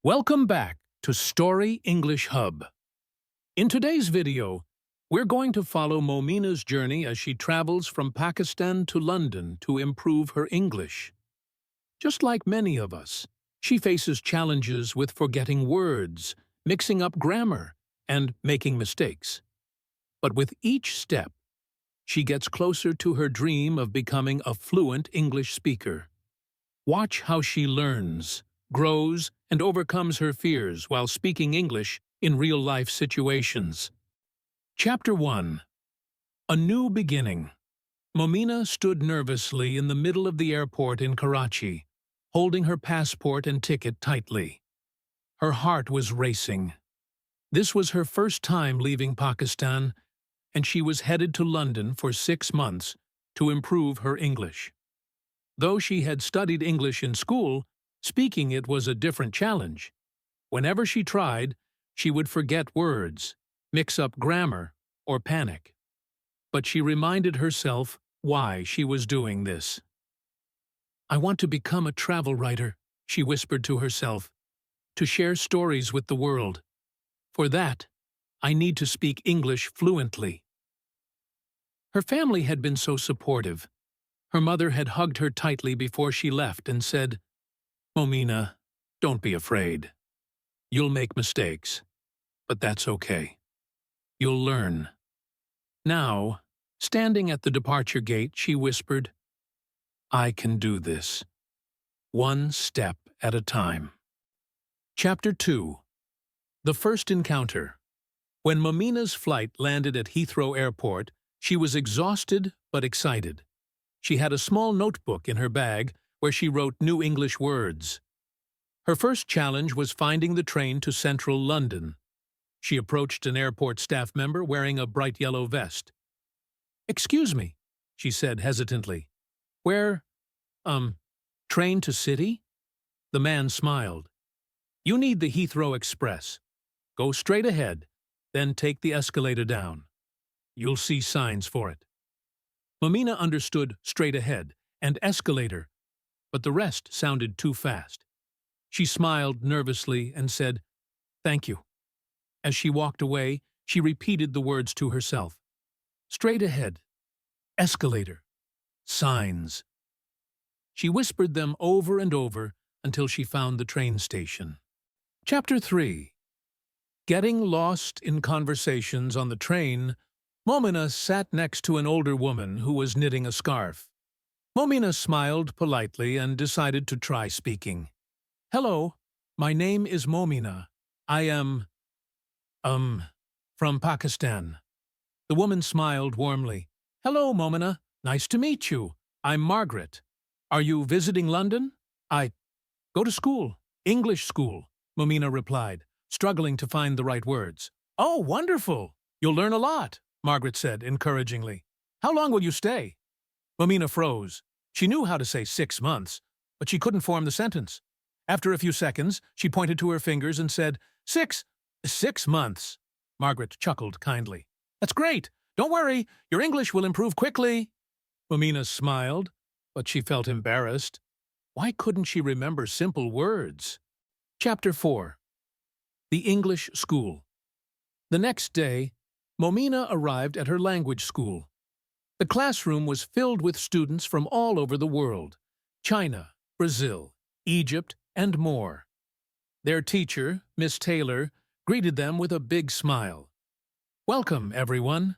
Welcome back to Story English Hub. In today's video, we're going to follow Momina's journey as she travels from Pakistan to London to improve her English. Just like many of us, she faces challenges with forgetting words, mixing up grammar, and making mistakes. But with each step, she gets closer to her dream of becoming a fluent English speaker. Watch how she learns, grows, and overcomes her fears while speaking English in real-life situations. Chapter 1. A New Beginning. Momina stood nervously in the middle of the airport in Karachi, holding her passport and ticket tightly. Her heart was racing. This was her first time leaving Pakistan, and she was headed to London for 6 months to improve her English. Though she had studied English in school, speaking it was a different challenge. Whenever she tried, she would forget words, mix up grammar, or panic. But she reminded herself why she was doing this. "I want to become a travel writer," she whispered to herself, "to share stories with the world. For that, I need to speak English fluently." Her family had been so supportive. Her mother had hugged her tightly before she left and said, "Momina, don't be afraid. You'll make mistakes, but that's okay. You'll learn." Now, standing at the departure gate, she whispered, "I can do this. One step at a time." Chapter 2. The First Encounter. When Momina's flight landed at Heathrow Airport, she was exhausted but excited. She had a small notebook in her bag where she wrote new English words. Her first challenge was finding the train to central London. She approached an airport staff member wearing a bright yellow vest. "Excuse me," she said hesitantly. "Where, train to city?" The man smiled. "You need the Heathrow Express. Go straight ahead, then take the escalator down. You'll see signs for it." Momina understood straight ahead and escalator, but the rest sounded too fast. She smiled nervously and said, "Thank you." As she walked away, she repeated the words to herself. Straight ahead, escalator, signs. She whispered them over and over until she found the train station. Chapter 3. Getting lost in conversations on the train, Momina sat next to an older woman who was knitting a scarf. Momina smiled politely and decided to try speaking. "Hello, my name is Momina. I am, from Pakistan." The woman smiled warmly. "Hello, Momina. Nice to meet you. I'm Margaret. Are you visiting London?" "I go to school, English school," Momina replied, struggling to find the right words. "Oh, wonderful. You'll learn a lot," Margaret said encouragingly. "How long will you stay?" Momina froze. She knew how to say 6 months, but she couldn't form the sentence. After a few seconds, she pointed to her fingers and said, Six months." Margaret chuckled kindly. "That's great. Don't worry. Your English will improve quickly." Momina smiled, but she felt embarrassed. Why couldn't she remember simple words? Chapter 4. The English School. The next day, Momina arrived at her language school. The classroom was filled with students from all over the world: China, Brazil, Egypt, and more. Their teacher, Miss Taylor, greeted them with a big smile. "Welcome, everyone.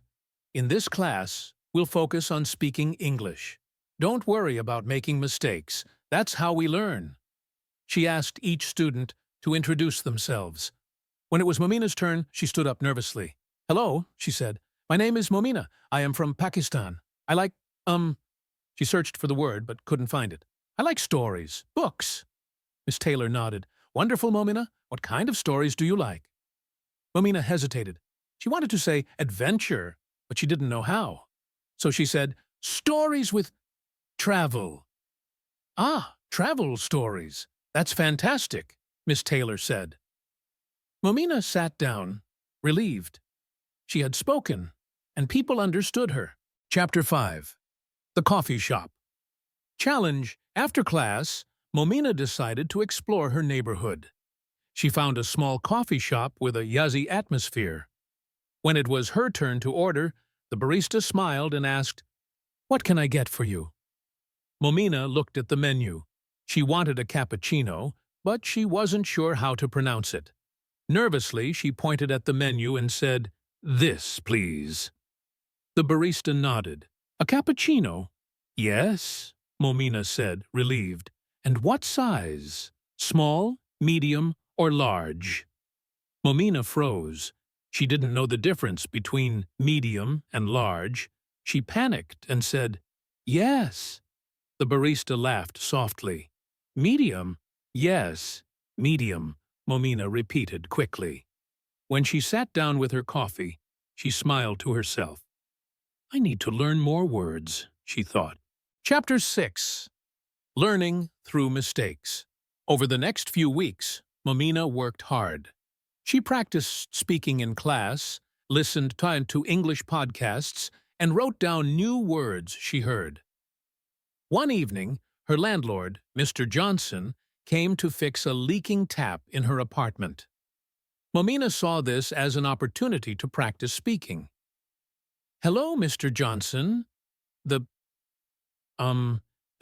In this class, we'll focus on speaking English. Don't worry about making mistakes. That's how we learn." She asked each student to introduce themselves. When it was Momina's turn, she stood up nervously. "Hello," she said. "My name is Momina. I am from Pakistan. I like, She searched for the word but couldn't find it. "I like stories, books." Miss Taylor nodded. "Wonderful, Momina. What kind of stories do you like?" Momina hesitated. She wanted to say adventure, but she didn't know how. So she said, "Stories with travel." "Ah, travel stories. That's fantastic," Miss Taylor said. Momina sat down, relieved. She had spoken, and people understood her. Chapter 5. The Coffee Shop. Challenge. After class, Momina decided to explore her neighborhood. She found a small coffee shop with a jazzy atmosphere. When it was her turn to order, the barista smiled and asked, "What can I get for you?" Momina looked at the menu. She wanted a cappuccino, but she wasn't sure how to pronounce it. Nervously, she pointed at the menu and said, "This, please." The barista nodded. "A cappuccino?" "Yes," Momina said, relieved. "And what size? Small, medium, or large?" Momina froze. She didn't know the difference between medium and large. She panicked and said, "Yes." The barista laughed softly. "Medium?" "Yes, medium," Momina repeated quickly. When she sat down with her coffee, she smiled to herself. "I need to learn more words," she thought. Chapter 6. Learning Through Mistakes. Over the next few weeks, Momina worked hard. She practiced speaking in class, listened to English podcasts, and wrote down new words she heard. One evening, her landlord, Mr. Johnson, came to fix a leaking tap in her apartment. Momina saw this as an opportunity to practice speaking. "Hello, Mr. Johnson. The,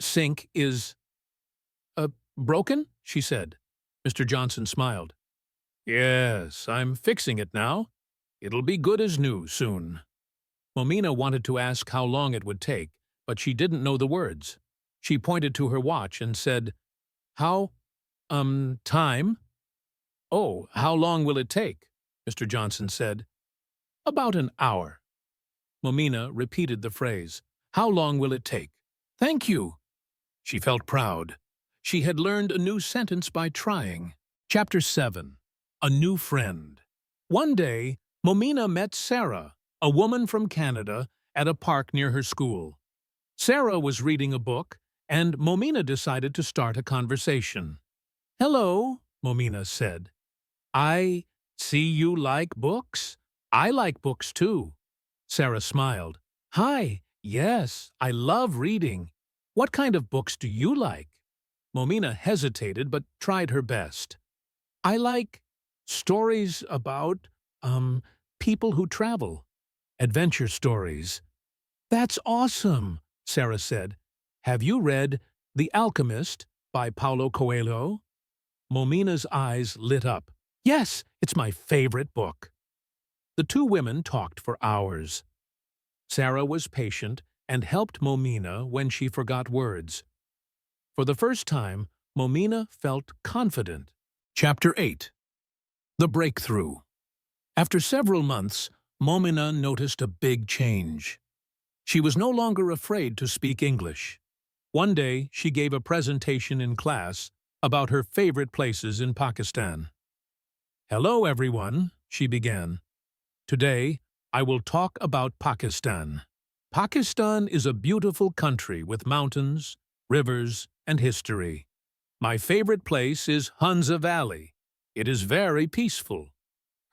sink is, broken?" she said. Mr. Johnson smiled. "Yes, I'm fixing it now. It'll be good as new soon." Momina wanted to ask how long it would take, but she didn't know the words. She pointed to her watch and said, "How, time?" "Oh, how long will it take?" Mr. Johnson said. "About an hour." Momina repeated the phrase, "How long will it take?" "Thank you." She felt proud. She had learned a new sentence by trying. Chapter 7. A New Friend. One day, Momina met Sarah, a woman from Canada, at a park near her school. Sarah was reading a book, and Momina decided to start a conversation. "Hello," Momina said. "I see you like books. I like books too." Sarah smiled. "Hi, yes, I love reading. What kind of books do you like?" Momina hesitated but tried her best. "I like stories about, people who travel. Adventure stories." "That's awesome," Sarah said. "Have you read The Alchemist by Paulo Coelho?" Momina's eyes lit up. "Yes, it's my favorite book." The two women talked for hours. Sarah was patient and helped Momina when she forgot words. For the first time, Momina felt confident. Chapter 8. The Breakthrough. After several months, Momina noticed a big change. She was no longer afraid to speak English. One day, she gave a presentation in class about her favorite places in Pakistan. "Hello, everyone," she began. "Today, I will talk about Pakistan. Pakistan is a beautiful country with mountains, rivers, and history. My favorite place is Hunza Valley. It is very peaceful."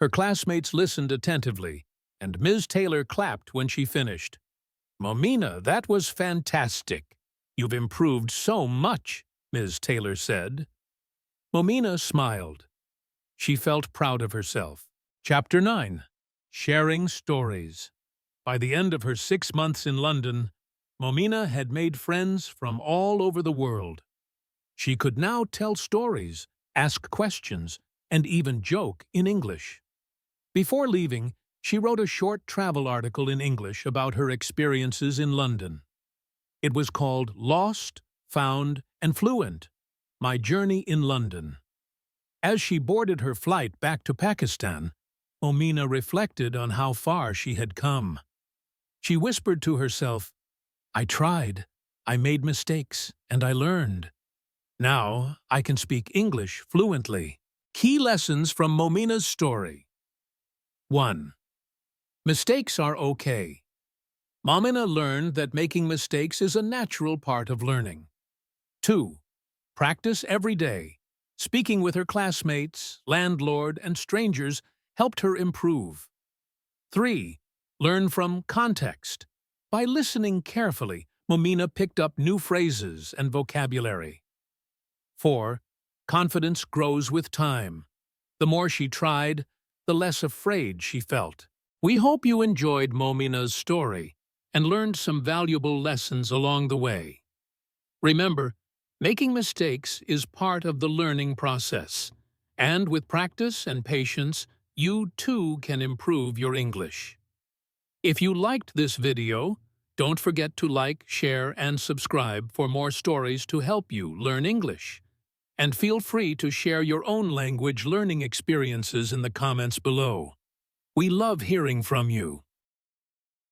Her classmates listened attentively, and Ms. Taylor clapped when she finished. "Momina, that was fantastic. You've improved so much," Ms. Taylor said. Momina smiled. She felt proud of herself. Chapter 9. Sharing Stories. By the end of her 6 months in London, Momina had made friends from all over the world. She could now tell stories, ask questions, and even joke in English. Before leaving, she wrote a short travel article in English about her experiences in London. It was called Lost, Found, and Fluent: My Journey in London. As she boarded her flight back to Pakistan, Momina reflected on how far she had come. She whispered to herself, "I tried, I made mistakes, and I learned. Now I can speak English fluently." Key lessons from Momina's story. 1. Mistakes are okay. Momina learned that making mistakes is a natural part of learning. 2. Practice every day. Speaking with her classmates, landlord, and strangers helped her improve. 3. Learn from context. By listening carefully, Momina picked up new phrases and vocabulary. 4. Confidence grows with time. The more she tried, the less afraid she felt. We hope you enjoyed Momina's story and learned some valuable lessons along the way. Remember, making mistakes is part of the learning process, and with practice and patience, you too can improve your English. If you liked this video, don't forget to like, share, and subscribe for more stories to help you learn English. And feel free to share your own language learning experiences in the comments below. We love hearing from you.